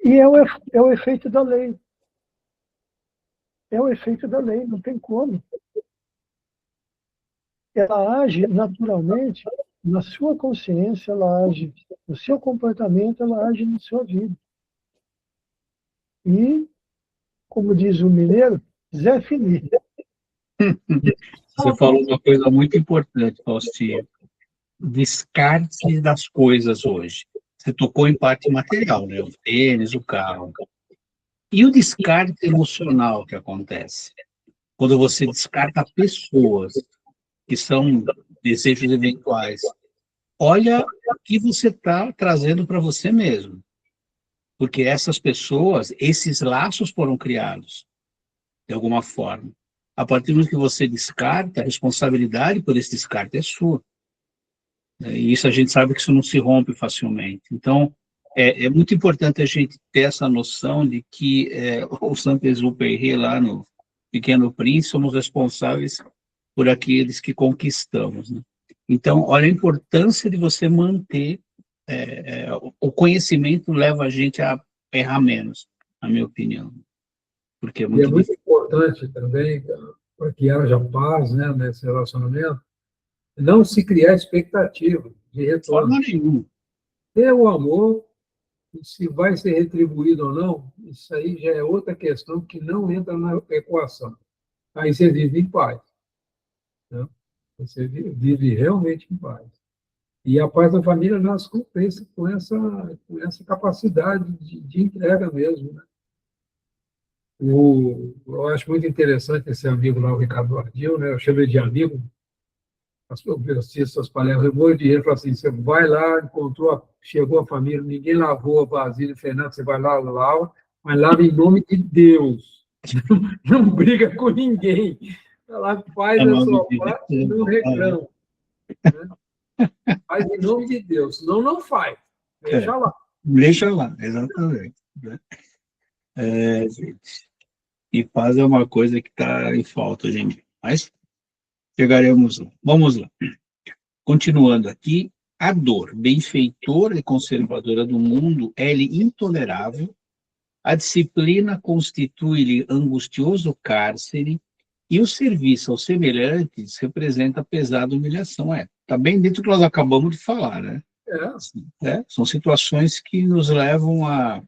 E é o efeito da lei. É o efeito da lei, não tem como. Ela age naturalmente na sua consciência, ela age no seu comportamento, ela age na sua vida. E, como diz o mineiro, Zé Felipe. Você falou uma coisa muito importante, Faustinho. Descarte das coisas hoje. Você tocou em parte material, né? O tênis, o carro. E o descarte emocional que acontece? Quando você descarta pessoas que são desejos eventuais. Olha o que você está trazendo para você mesmo. Porque essas pessoas, esses laços foram criados, de alguma forma. A partir do momento que você descarta, a responsabilidade por esse descarte é sua. E isso a gente sabe que isso não se rompe facilmente. Então, é muito importante a gente ter essa noção de que o Saint-Exupéry, lá no Pequeno Príncipe, somos responsáveis por aqueles que conquistamos, né? Então, olha a importância de você manter o conhecimento leva a gente a errar menos, na minha opinião. Porque é E é muito muito importante também, para que haja paz, né, nesse relacionamento, não se criar expectativa de de retorno. forma nenhuma. Ter o amor, e se vai ser retribuído ou não, isso aí já é outra questão que não entra na equação. Aí você vive em paz. Né? Você vive realmente em paz. E a paz da família nasce com essa capacidade de entrega mesmo. Né? Eu acho muito interessante esse amigo lá, o Ricardo Ardil, né? Eu chamo ele de amigo, eu assisto as palestras, eu vou de ele, falo assim, você vai lá, chegou a família, ninguém lavou a vasilha, Fernando, você vai lá, lava, mas lava em nome de Deus. Não briga com ninguém. Ela faz a sua parte e não reclama. Né? Faz em nome de Deus, senão não faz. Deixa lá. Deixa lá, exatamente. Gente. E paz é uma coisa que está em falta hoje em dia. Mas chegaremos lá. Vamos lá. Continuando aqui, a dor, benfeitora e conservadora do mundo, é-lhe intolerável, a disciplina constitui-lhe angustioso cárcere, e o serviço aos semelhantes representa pesada humilhação. Está bem dentro do que nós acabamos de falar, né? São situações que nos levam a,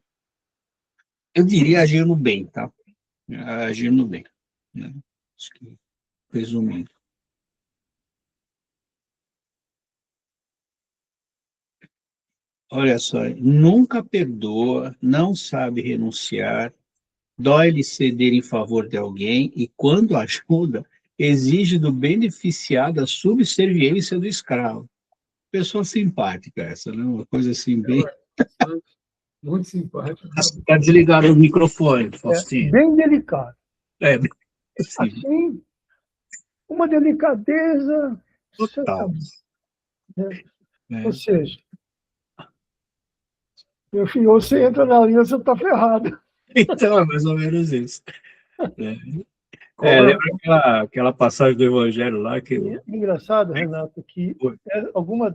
eu diria, agir no bem, tá? A agir no bem, né? Acho que, resumindo. Olha só, nunca perdoa, não sabe renunciar, dói-lhe ceder em favor de alguém e, quando ajuda, exige do beneficiado a subserviência do escravo. Pessoa simpática essa, né? Uma coisa assim, bem... Muito simpático. Está desligado o microfone, Faustinho. Bem delicado. É, assim, uma delicadeza... total. Ou seja, meu filho, ou você entra na linha, você está ferrado. Então, é mais ou menos isso. Lembra aquela passagem do Evangelho lá que... Engraçado, Renato, que algumas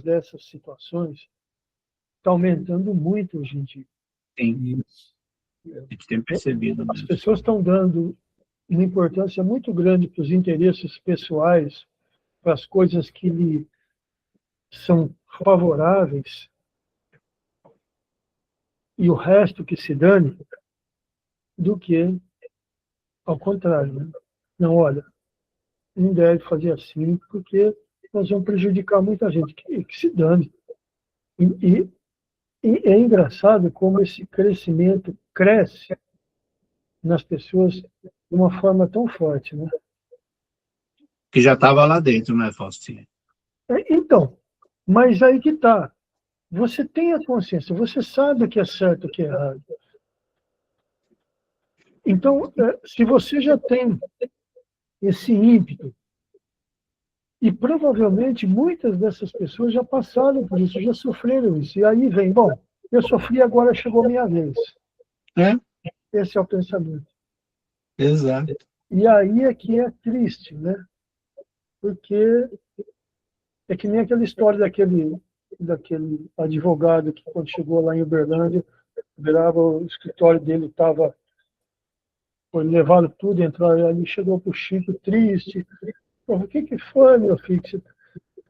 dessas situações estão aumentando muito hoje em dia. Sim, a gente tem percebido. As pessoas estão dando uma importância muito grande para os interesses pessoais, para as coisas que lhe são favoráveis, e o resto que se dane, do que ao contrário. Né? Não, olha, não deve fazer assim, porque nós vamos prejudicar muita gente, que se dane. E é engraçado como esse crescimento cresce nas pessoas de uma forma tão forte. Né? Que já estava lá dentro, né, Faustinho? Então, mas aí que está. Você tem a consciência, você sabe o que é certo e o que é errado. Então, se você já tem esse ímpeto, e provavelmente muitas dessas pessoas já passaram por isso, já sofreram isso. E aí vem, bom, eu sofri, agora chegou a minha vez. Esse é o pensamento. Exato. E aí é que é triste, né? Porque é que nem aquela história daquele advogado que, quando chegou lá em Uberlândia, o escritório dele estava... Foi levado tudo, entrou ali, chegou para o Chico triste. O que foi, meu filho?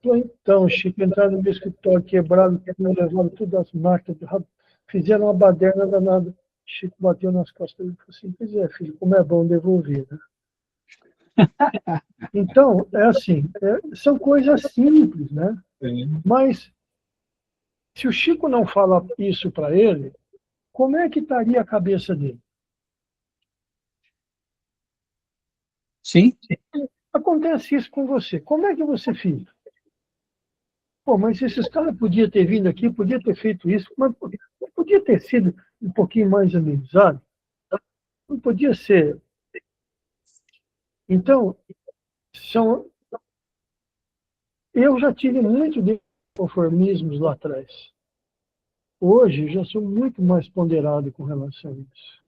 Falou, então, Chico, entraram no meu escritório, quebraram, levaram tudo as máquinas, fizeram uma baderna danada. Chico bateu nas costas dele e falou assim, pois é, filho, como é bom devolver, né? Então, é assim, são coisas simples, né? Mas, se o Chico não fala isso para ele, como é que estaria a cabeça dele? Sim. Acontece isso com você. Como é que você fica? Pô, mas esses caras podiam ter vindo aqui, podia ter feito isso, mas podia ter sido um pouquinho mais amenizado. Não podia ser. Então, eu já tive muito de conformismos lá atrás. Hoje, já sou muito mais ponderado com relação a isso.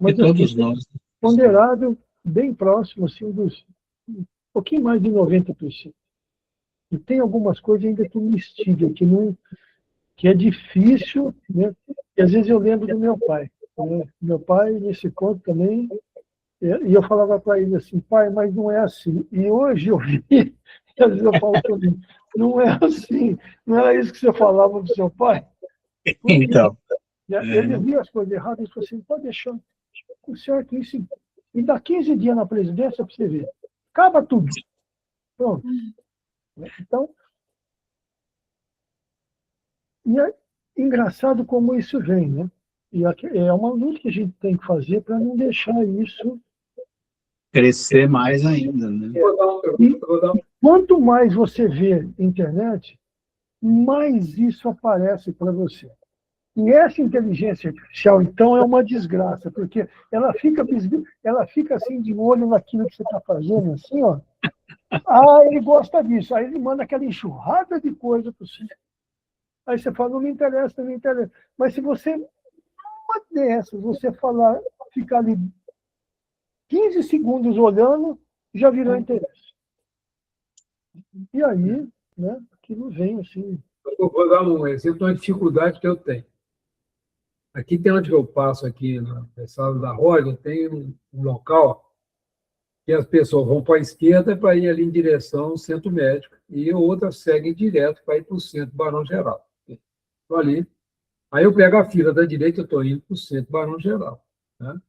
Mas todos nós. Ponderado bem próximo, assim, um pouquinho mais de 90%. E tem algumas coisas ainda que me instigam, que é difícil, né? E às vezes eu lembro do meu pai. Né? Meu pai, nesse ponto também, e eu falava para ele assim, pai, mas não é assim. E hoje eu vi, e às vezes eu falo para ele, não é assim, não era isso que você falava do seu pai? Então. Ele viu as coisas erradas e falou assim, pode deixar, certo isso. E dá 15 dias na presidência para você ver. Acaba tudo. Pronto. Então, e é engraçado como isso vem, né? E é uma luta que a gente tem que fazer para não deixar isso crescer mais ainda, né? E quanto mais você vê internet, mais isso aparece para você. E essa inteligência artificial, então, é uma desgraça, porque ela fica assim de olho naquilo que você está fazendo, assim, ó. Ah, ele gosta disso. Aí ele manda aquela enxurrada de coisa para você. Aí você fala, não me interessa, não me interessa. Mas se você, uma dessas, você falar, ficar ali 15 segundos olhando, já virou interesse. E aí, né, aquilo vem assim. Eu vou dar um exemplo de uma dificuldade que eu tenho. Aqui tem onde eu passo, aqui na sala da Roda, tem um local que as pessoas vão para a esquerda para ir ali em direção ao centro médico, e outras seguem direto para ir para o centro Barão Geraldo. Estou ali. Aí eu pego a fila da direita, eu estou indo para o centro Barão Geraldo. Né?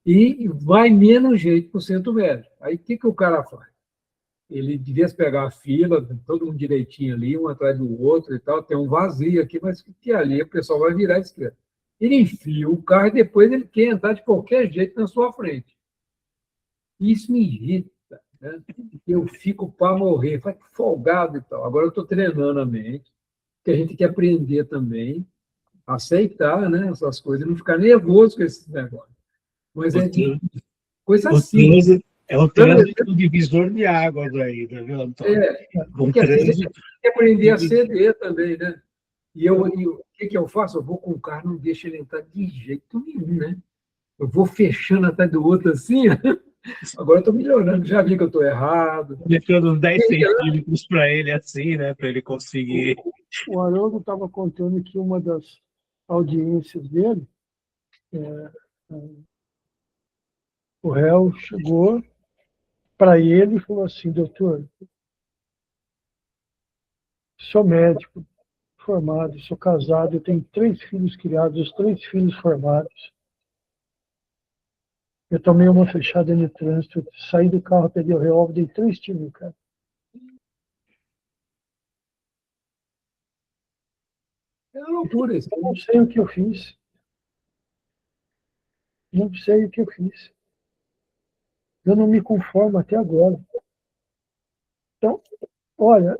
E vai menos jeito para o centro médico. Aí o que o cara faz? Ele devia pegar a fila, todo mundo direitinho ali, um atrás do outro e tal, tem um vazio aqui, mas que ali o pessoal vai virar à esquerda. Ele enfia o carro e depois ele quer entrar de qualquer jeito na sua frente. Isso me irrita, né? Eu fico para morrer, vai folgado e tal. Agora eu estou treinando a mente, que a gente tem que aprender também a aceitar, né, essas coisas, e não ficar nervoso com esse negócio. Mas é coisa assim. É o trânsito do divisor de águas aí, tá vendo, Antônio? Porque às vezes a gente tem que aprender a ceder também, né? E o que eu faço? Eu vou com o carro, não deixo ele entrar de jeito nenhum, né? Eu vou fechando atrás do outro assim. Agora eu estou melhorando, já vi que eu estou errado. Deixando uns 10 centímetros para ele assim, né? Para ele conseguir. O Haroldo estava contando que uma das audiências dele, o réu chegou para ele e falou assim: doutor, sou médico formado, sou casado, eu tenho 3 filhos criados, os 3 filhos formados. Eu tomei uma fechada no trânsito, saí do carro, peguei o revólver, dei 3 tiros no cara. É uma loucura isso. Eu não sei o que eu fiz. Não sei o que eu fiz. Eu não me conformo até agora. Então, olha,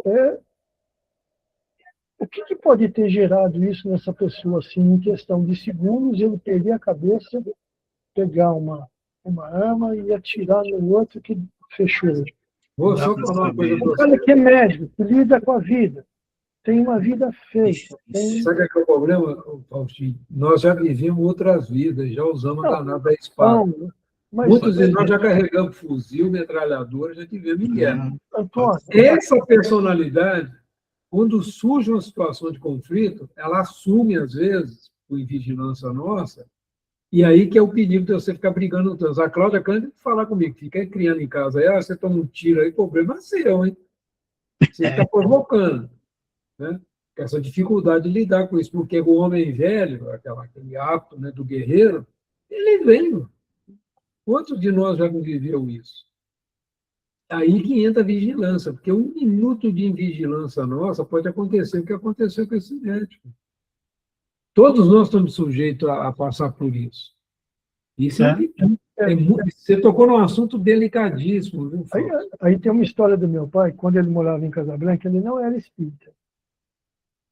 o que pode ter gerado isso nessa pessoa, assim, em questão de segundos, ele perder a cabeça, pegar uma arma e atirar no outro que fechou ele. Vou só falar uma coisa para O cara você. que é médico, que lida com a vida, tem uma vida feita. Sabe o que é o problema, Faustinho? Nós já vivemos outras vidas, já usamos a danada da espada. Mas, Muitos de nós já carregamos fuzil, metralhadora, já tivemos em guerra. Antônio, Essa personalidade, quando surge uma situação de conflito, ela assume, às vezes, por vigilância nossa, e aí que é o perigo de você ficar brigando no trânsito. A Cláudia Cândido falar comigo, fica criando em casa, aí, você toma um tiro aí, problema é seu, hein? Você está provocando, né? Essa dificuldade de lidar com isso, porque o homem velho, aquele ato, né, do guerreiro, ele vem. Quantos de nós já conviveu isso? Aí que entra a vigilância, porque 1 minuto de invigilância nossa pode acontecer o que aconteceu com esse médico. Todos nós estamos sujeitos a passar por isso. Isso você tocou num assunto delicadíssimo. Viu, aí tem uma história do meu pai, quando ele morava em Casablanca, ele não era espírita.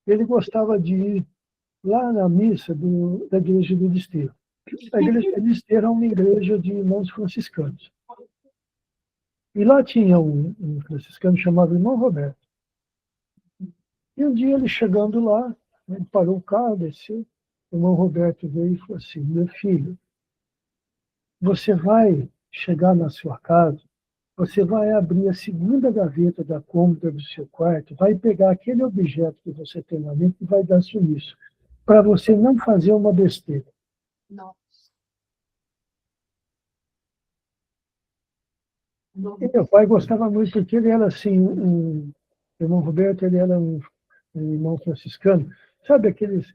Ele gostava de ir lá na missa da igreja do Desterro. A igreja do Desterro é uma igreja de irmãos franciscanos. E lá tinha um franciscano chamado Irmão Roberto. E um dia ele chegando lá, ele parou o carro, desceu, o Irmão Roberto veio e falou assim: meu filho, você vai chegar na sua casa, você vai abrir a segunda gaveta da cômoda do seu quarto, vai pegar aquele objeto que você tem lá dentro e vai dar sumiço, para você não fazer uma besteira. Nossa. E meu pai gostava muito, porque ele era assim, o irmão Roberto, ele era um irmão franciscano, sabe aqueles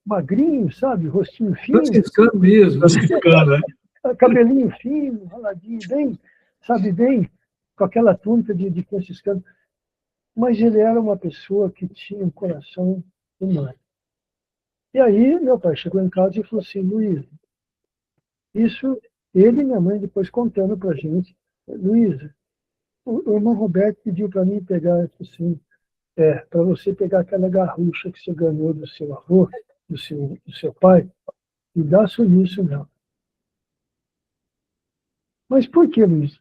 magrinhos, sabe, rostinho fino. Franciscano mesmo. Franciscano, né? Cabelinho fino, raladinho, bem, sabe, bem, com aquela túnica de franciscano. Mas ele era uma pessoa que tinha um coração humano. E aí, meu pai chegou em casa e falou assim: Luísa, isso, ele e minha mãe depois contando para a gente, Luísa, o irmão Roberto pediu para mim pegar, assim, para você pegar aquela garrucha que você ganhou do seu avô, do seu pai, e dar sumiço nela. Mas por que, Luísa?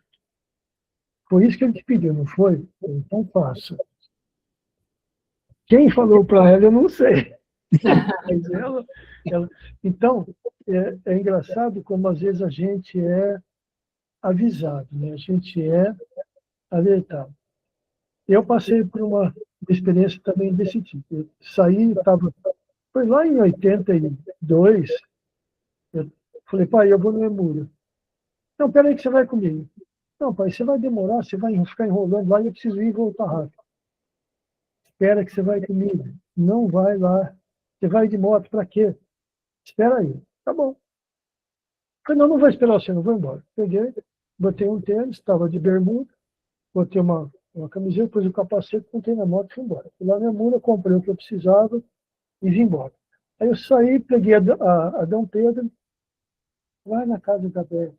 Foi isso que ele te pediu, não foi? Então faça. Quem falou para ela, eu não sei. Mas ela... Então, é engraçado como às vezes a gente é avisado, né? A gente é alertado. Eu passei por uma experiência também desse tipo. Eu saí, foi lá em 82, eu falei: pai, eu vou no Emúrio. Não, peraí que você vai comigo. Não, pai, você vai demorar, você vai ficar enrolando lá e eu preciso ir e voltar rápido. Espera que você vai comigo. Não vai lá. Você vai de moto para quê? Espera aí. Tá bom. Falei, não vou esperar você, não vou embora. Peguei, botei um tênis, estava de bermuda, botei uma camiseta, pus o capacete, montei na moto e fui embora. Fui lá na mula, comprei o que eu precisava e vim embora. Aí eu saí, peguei a Dom Pedro, vai na casa da Beth.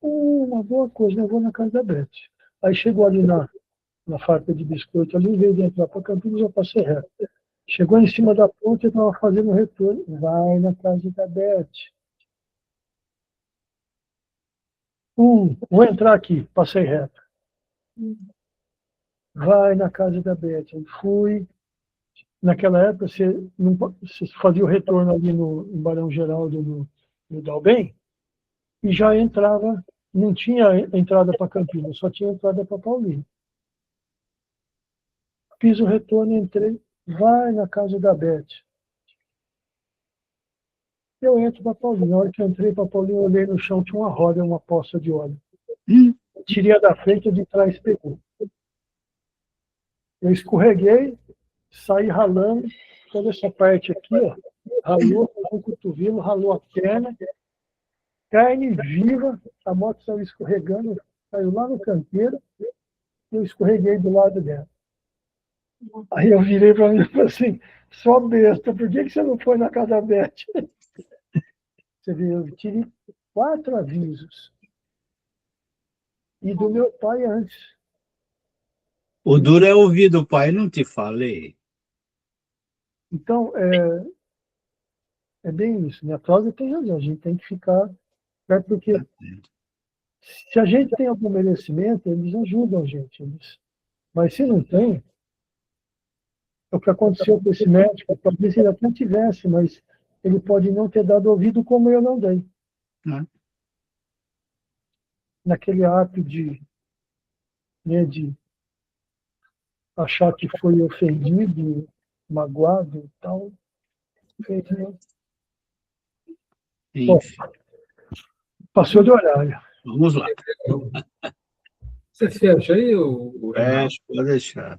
Uma boa coisa, eu vou na casa da Beth. Aí chegou ali na fábrica de biscoito, ali, em vez de entrar para Campinas, eu passei reto. Chegou em cima da ponte, eu estava fazendo o retorno. Vai na casa da Beth. Vou entrar aqui, passei reto. Vai na casa da Beth. Eu fui. Naquela época, você fazia o retorno ali no Barão Geraldo, no Dalbem, e já entrava, não tinha entrada para Campinas, só tinha entrada para Paulínia. Fiz o retorno, entrei, vai na casa da Beth. Eu entro para Paulínia. Na hora que eu entrei para Paulínia, eu olhei no chão, tinha uma roda, uma poça de óleo. Tirei a da frente, de trás pegou. Eu escorreguei, saí ralando, toda essa parte aqui, ó, ralou o cotovelo, ralou a perna, carne viva, a moto saiu escorregando, saiu lá no canteiro, eu escorreguei do lado dela. Aí eu virei para mim e falei assim, só besta, por que você não foi na casa da Beth? Você vê, eu tive 4 avisos. E do meu pai antes. O duro é ouvir do pai, não te falei. Então, é bem isso. Minha Cláudia tem razão, a gente tem que ficar perto, porque se a gente tem algum merecimento, eles ajudam a gente. Mas se não tem, é o que aconteceu com esse médico, talvez ele até tivesse, mas ele pode não ter dado ouvido como eu não dei. Naquele ato de achar que foi ofendido, magoado e tal. Bom, passou do horário. Vamos lá. Você fecha aí, o Renato? Pode deixar.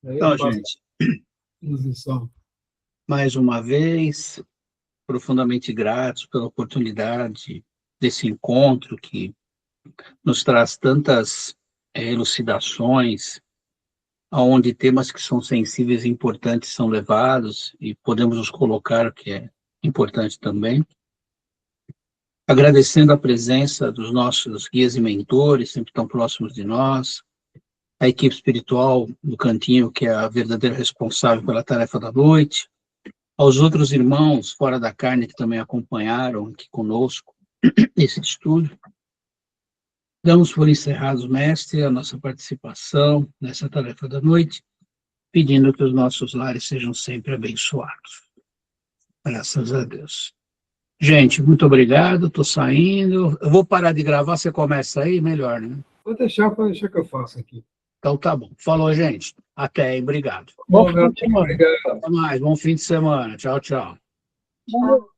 Aí Então, eu passo gente, a transição. mais uma vez, profundamente gratos pela oportunidade desse encontro que nos traz tantas elucidações, onde temas que são sensíveis e importantes são levados e podemos nos colocar, o que é importante também. Agradecendo a presença dos nossos guias e mentores, sempre tão próximos de nós, a equipe espiritual do Cantinho, que é a verdadeira responsável pela tarefa da noite, aos outros irmãos fora da carne que também acompanharam aqui conosco esse estudo. Damos por encerrados, mestre, a nossa participação nessa tarefa da noite, pedindo que os nossos lares sejam sempre abençoados. Graças a Deus. Gente, muito obrigado, estou saindo. Eu vou parar de gravar, você começa aí, melhor, né? Pode deixar que eu faço aqui. Então tá bom. Falou, gente. Até, obrigado. Bom fim de semana. Obrigado. Até mais, bom fim de semana. Tchau, tchau. Tchau.